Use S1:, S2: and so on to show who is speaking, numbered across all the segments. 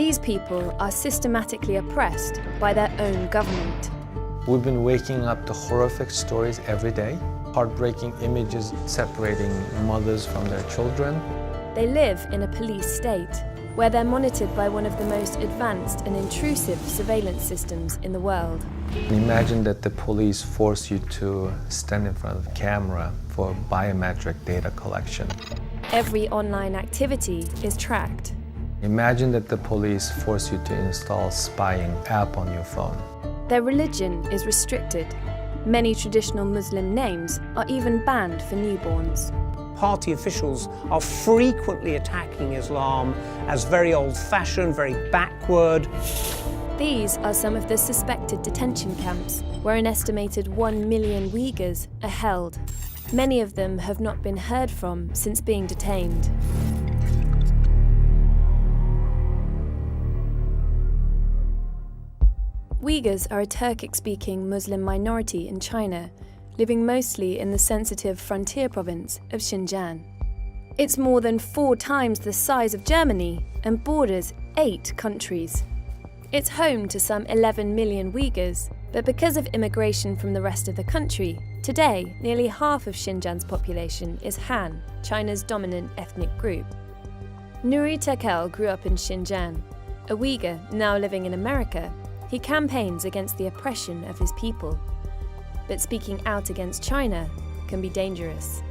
S1: These people are systematically oppressed by their own government.
S2: We've been waking up to horrific stories every day, heartbreaking images separating mothers from their children.
S1: They live in a police state, where they're monitored by one of the most advanced and intrusive surveillance systems in the world.
S2: Imagine that the police force you to stand in front of a camera for biometric data collection.
S1: Every online activity is tracked.
S2: Imagine that the police force you to install spying app on your phone.
S1: Their religion is restricted. Many traditional Muslim names are even banned for newborns.
S3: Party officials are frequently attacking Islam as very old-fashioned, very backward.
S1: These are some of the suspected detention camps where an estimated 1 million Uyghurs are held. Many of them have not been heard from since being detained. Uyghurs are a Turkic-speaking Muslim minority in China, living mostly in the sensitive frontier province of Xinjiang. It's more than 4 times the size of Germany and borders 8 countries. It's home to some 11 million Uyghurs, but because of immigration from the rest of the country, today nearly half of Xinjiang's population is Han, China's dominant ethnic group. Nuri Tekel grew up in Xinjiang. A Uyghur now living in America, he campaigns against the oppression of his people. But speaking out against China can be dangerous.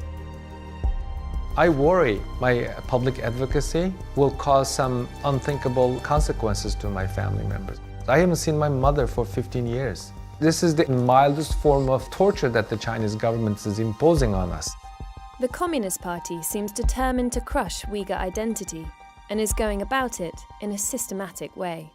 S2: I worry my public advocacy will cause some unthinkable consequences to my family members. I haven't seen my mother for 15 years. This is the mildest form of torture that the Chinese government is imposing on us.
S1: The Communist Party seems determined to crush Uyghur identity and is going about it in a systematic way.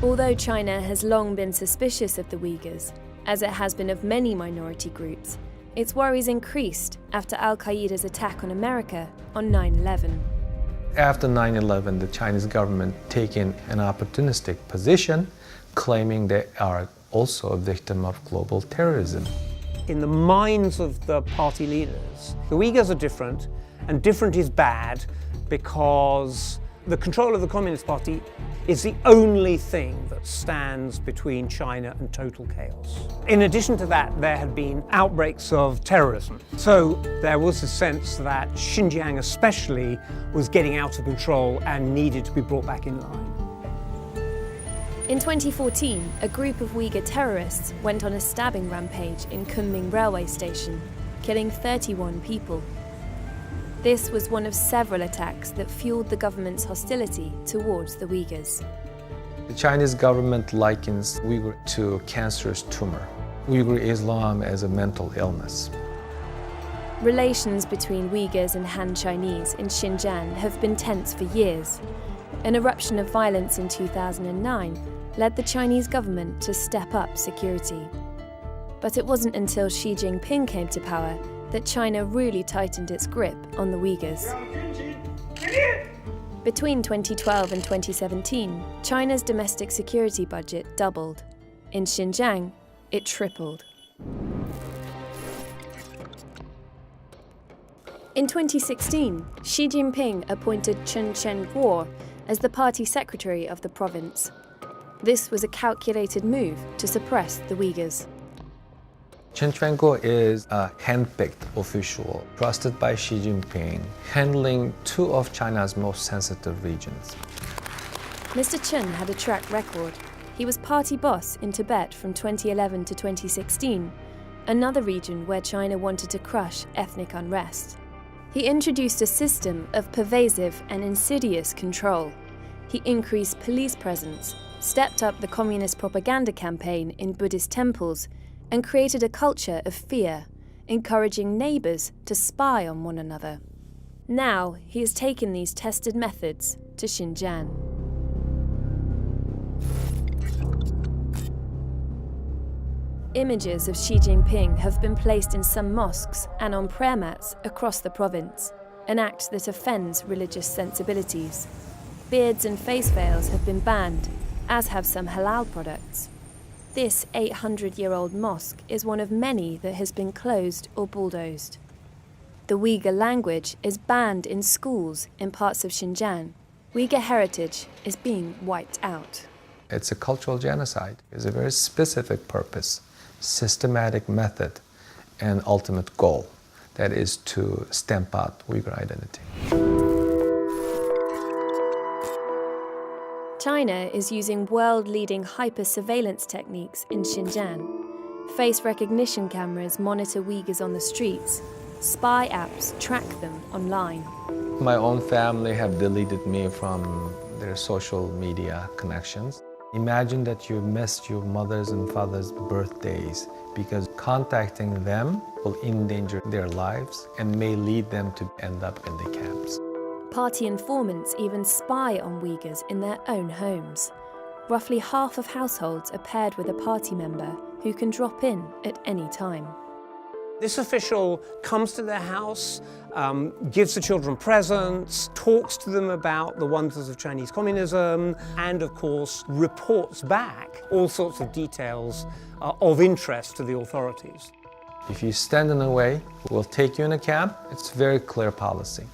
S1: Although China has long been suspicious of the Uyghurs, as it has been of many minority groups, its worries increased after Al-Qaeda's attack on America on 9/11.
S2: After 9/11, the Chinese government taking an opportunistic position, claiming they are also a victim of global terrorism.
S3: In the minds of the party leaders, the Uyghurs are different, and different is bad because the control of the Communist Party is the only thing that stands between China and total chaos. In addition to that, there had been outbreaks of terrorism. So there was a sense that Xinjiang especially was getting out of control and needed to be brought back in line.
S1: In 2014, a group of Uyghur terrorists went on a stabbing rampage in Kunming railway station, killing 31 people. This was one of several attacks that fueled the government's hostility towards the Uyghurs.
S2: The Chinese government likens Uyghur to a cancerous tumor, Uyghur Islam as a mental illness.
S1: Relations between Uyghurs and Han Chinese in Xinjiang have been tense for years. An eruption of violence in 2009 led the Chinese government to step up security. But it wasn't until Xi Jinping came to power that China really tightened its grip on the Uyghurs. Between 2012 and 2017, China's domestic security budget doubled. In Xinjiang, it tripled. In 2016, Xi Jinping appointed Chen Cheng-kuo as the party secretary of the province. This was a calculated move to suppress the Uyghurs.
S2: Chen Cheng-kuo is a hand-picked official trusted by Xi Jinping, handling 2 of China's most sensitive regions.
S1: Mr. Chen had a track record. He was party boss in Tibet from 2011 to 2016, another region where China wanted to crush ethnic unrest. He introduced a system of pervasive and insidious control. He increased police presence, stepped up the communist propaganda campaign in Buddhist temples, and created a culture of fear, encouraging neighbours to spy on one another. Now he has taken these tested methods to Xinjiang. Images of Xi Jinping have been placed in some mosques and on prayer mats across the province, an act that offends religious sensibilities. Beards and face veils have been banned, as have some halal products. This 800-year-old mosque is one of many that has been closed or bulldozed. The Uyghur language is banned in schools in parts of Xinjiang. Uyghur heritage is being wiped out.
S2: It's a cultural genocide. It's a very specific purpose, systematic method, and ultimate goal. That is to stamp out Uyghur identity.
S1: China is using world-leading hyper-surveillance techniques in Xinjiang. Face recognition cameras monitor Uyghurs on the streets. Spy apps track them online.
S2: My own family have deleted me from their social media connections. Imagine that you missed your mother's and father's birthdays because contacting them will endanger their lives and may lead them to end up in the camps.
S1: Party informants even spy on Uyghurs in their own homes. Roughly half of households are paired with a party member who can drop in at any time.
S3: This official comes to their house, gives the children presents, talks to them about the wonders of Chinese communism, and of course reports back all sorts of details of interest to the authorities.
S2: If you stand in the way, we'll take you in a camp. It's very clear policy.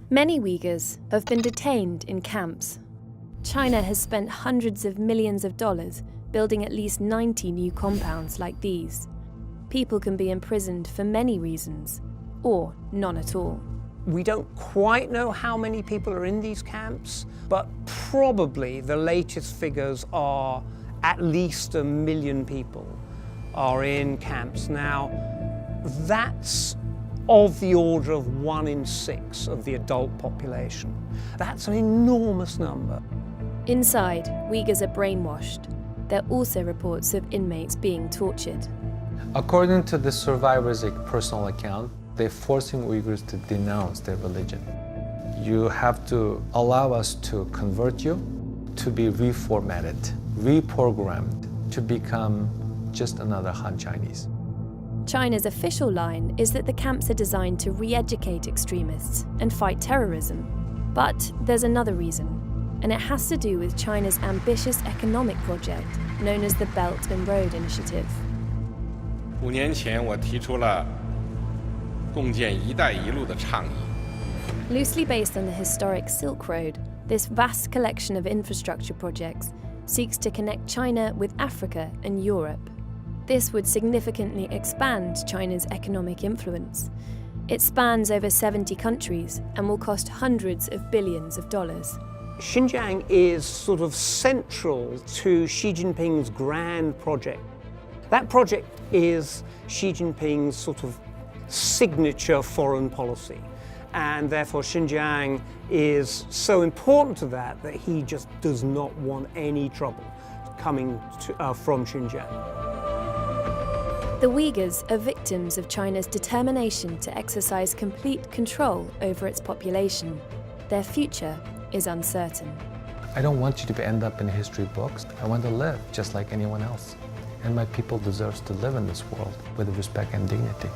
S1: Many Uyghurs have been detained in camps. China has spent hundreds of millions of dollars building at least 90 new compounds like these. People can be imprisoned for many reasons, or none at all.
S3: We don't quite know how many people are in these camps, but probably the latest figures are at least 1 million people are in camps. Now, that's of the order of 1 in 6 of the adult population. That's an enormous number.
S1: Inside, Uyghurs are brainwashed. There are also reports of inmates being tortured.
S2: According to the survivor's personal account, they're forcing Uyghurs to denounce their religion. You have to allow us to convert you, to be reformatted, reprogrammed, to become just another Han Chinese.
S1: China's official line is that the camps are designed to re-educate extremists and fight terrorism. But there's another reason, and it has to do with China's ambitious economic project known as the Belt and Road Initiative.
S4: 5年前，我提出了共建“一带一路”的倡议。
S1: Loosely based on the historic Silk Road, this vast collection of infrastructure projects seeks to connect China with Africa and Europe. This would significantly expand China's economic influence. It spans over 70 countries and will cost hundreds of billions of dollars.
S3: Xinjiang is sort of central to Xi Jinping's grand project. That project is Xi Jinping's sort of signature foreign policy. And therefore Xinjiang is so important to that he just does not want any trouble coming from Xinjiang.
S1: The Uyghurs are victims of China's determination to exercise complete control over its population. Their future is uncertain.
S2: I don't want you to end up in history books. I want to live just like anyone else. And my people deserve to live in this world with respect and dignity.